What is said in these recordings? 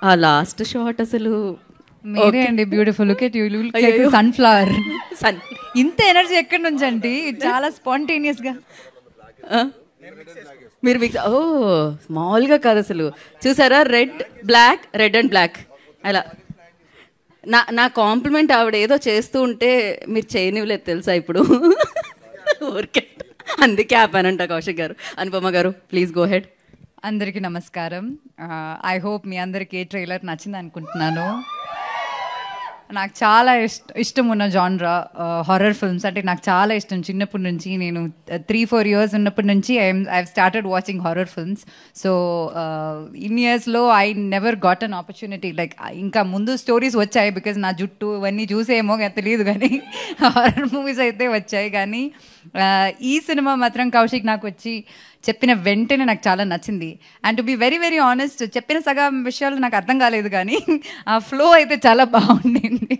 ఆ last shot అసలు మీరే అండి beautiful. Look at you, look like sunflower. ఇంత ఎనర్జీ ఎక్కడి నుంచి అండి? చాలా స్పాంటేనియస్ గా మీరు మిక్స్ మామూలుగా కాదు అసలు. చూసారా, రెడ్ అండ్ బ్లాక్ అలా. నా కాంప్లిమెంట్ ఆవిడ ఏదో చేస్తూ ఉంటే మీరు చేయనివ్వలేదు తెలుసా ఇప్పుడు. ఊరికే అందుకే ఆపానంట కౌశిక్ గారు. అనుపమ గారు ప్లీజ్ గో హెడ్. అందరికీ నమస్కారం. ఐ హోప్ మీ అందరికీ ట్రైలర్ నచ్చింది అనుకుంటున్నాను. నాకు చాలా ఇష్టం ఉన్న జాన్రా హారర్ ఫిల్మ్స్. అంటే నాకు చాలా ఇష్టం చిన్నప్పటి నుంచి. నేను 3-4 years ఉన్నప్పటి నుంచి I started watching horror films. So in ఇయర్స్లో I never got an opportunity. Like ఇంకా ముందు స్టోరీస్ వచ్చాయి, బికాజ్ నా జుట్టు ఇవన్నీ చూసేమో తెలియదు, కానీ హారర్ మూవీస్ అయితే వచ్చాయి. కానీ ఈ సినిమా మాత్రం కౌశిక్ నాకు వచ్చి చెప్పిన వెంటనే నాకు చాలా నచ్చింది. And to be very very honest, చెప్పిన సగం విషయాలు నాకు అర్థం కాలేదు, కానీ ఆ ఫ్లో అయితే చాలా బాగుండింది.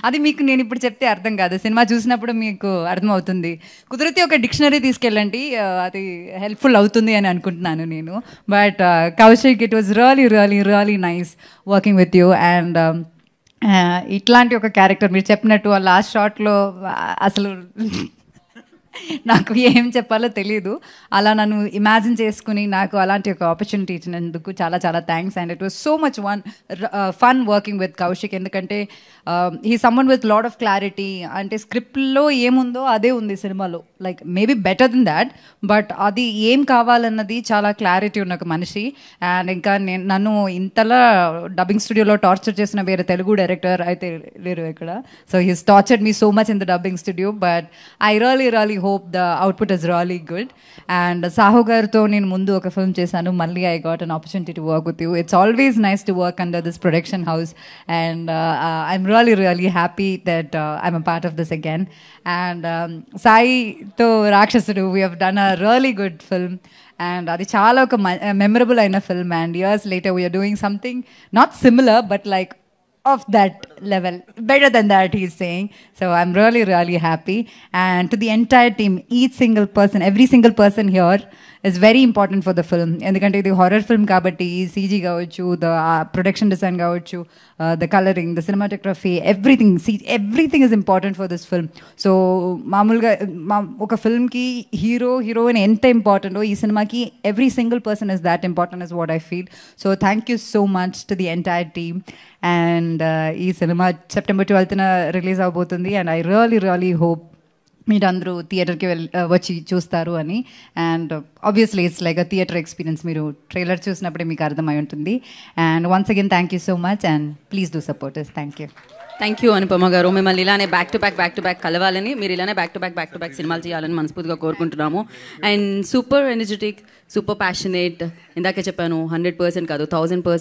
అది మీకు నేను ఇప్పుడు చెప్తే అర్థం కాదు, సినిమా చూసినప్పుడు మీకు అర్థమవుతుంది. కుదిరితే ఒక డిక్షనరీ తీసుకెళ్ళండి, అది హెల్ప్ఫుల్ అవుతుంది అని అనుకుంటున్నాను నేను. But Kaushik, it was really really really nice working with you. And ఇట్లాంటి ఒక క్యారెక్టర్ మీరు చెప్పినట్టు ఆ లాస్ట్ షాట్లో అసలు నాకు ఏం చెప్పాలో తెలియదు. అలా నన్ను ఇమాజిన్ చేసుకుని నాకు అలాంటి ఒక ఆపర్చునిటీ ఇచ్చినందుకు చాలా చాలా thanks. And it was so much fun working with Kaushik. ఎందుకంటే he summon with lot of clarity. అంటే స్క్రిప్ట్లో ఏముందో అదే ఉంది సినిమాలో. Like maybe better then that, but అది ఏం కావాలన్నది చాలా క్లారిటీ ఉన్న ఒక మనిషి. అండ్ ఇంకా నన్ను ఇంతలా డబ్బింగ్ స్టూడియోలో టార్చర్ చేసిన వేరే తెలుగు డైరెక్టర్ అయితే లేరు ఇక్కడ. So he's tortured me so much in the dubbing studio. But I really hope the output is really good. And Sahu garto nenu mundu oka film chesanu, malli I got an opportunity to work with you. It's always nice to work under this production house, and I'm really happy that I'm a part of this again. And Sai to Rakshasudu, we have done a really good film, and adi chaala oka memorable aina film. And years later we are doing something not similar, but like of that level, better than that, he's saying. So I'm really happy. And to the entire team, each single person, every single person here is very important for the film. ఎందుకంటే ఇది horror film కాబట్టి CG కావచ్చు, the production design కావచ్చు, the colouring, the cinematography, everything is important for this film. So మామూలుగా ఒక ఫిల్మ్కి heroine ఎంత ఇంపార్టెంటో ఈ సినిమాకి every single person is that important is what I feel. So thank you so much to the entire team. And ఈ cinema September 12th release అవబోతుంది. And I really hope మీరందరూ థియేటర్కి వచ్చి చూస్తారు అని. And obviously it's like a theatre experience. మీరు trailer చూసినప్పుడే మీకు అర్థమై ఉంటుంది. And once again thank you so much, and please do support us. Thank you Anupama గారు. మిమ్మల్ని ఇలానే బ్యాక్ టు బ్యాక్ కలవాలని, మీరు ఇలానే బ్యాక్ టు బ్యాక్ సినిమాలు చేయాలని మనస్ఫూర్తిగా కోరుకుంటున్నాము. And super energetic, super passionate. ఇందాకే చెప్పాను, 100% కాదు 1000%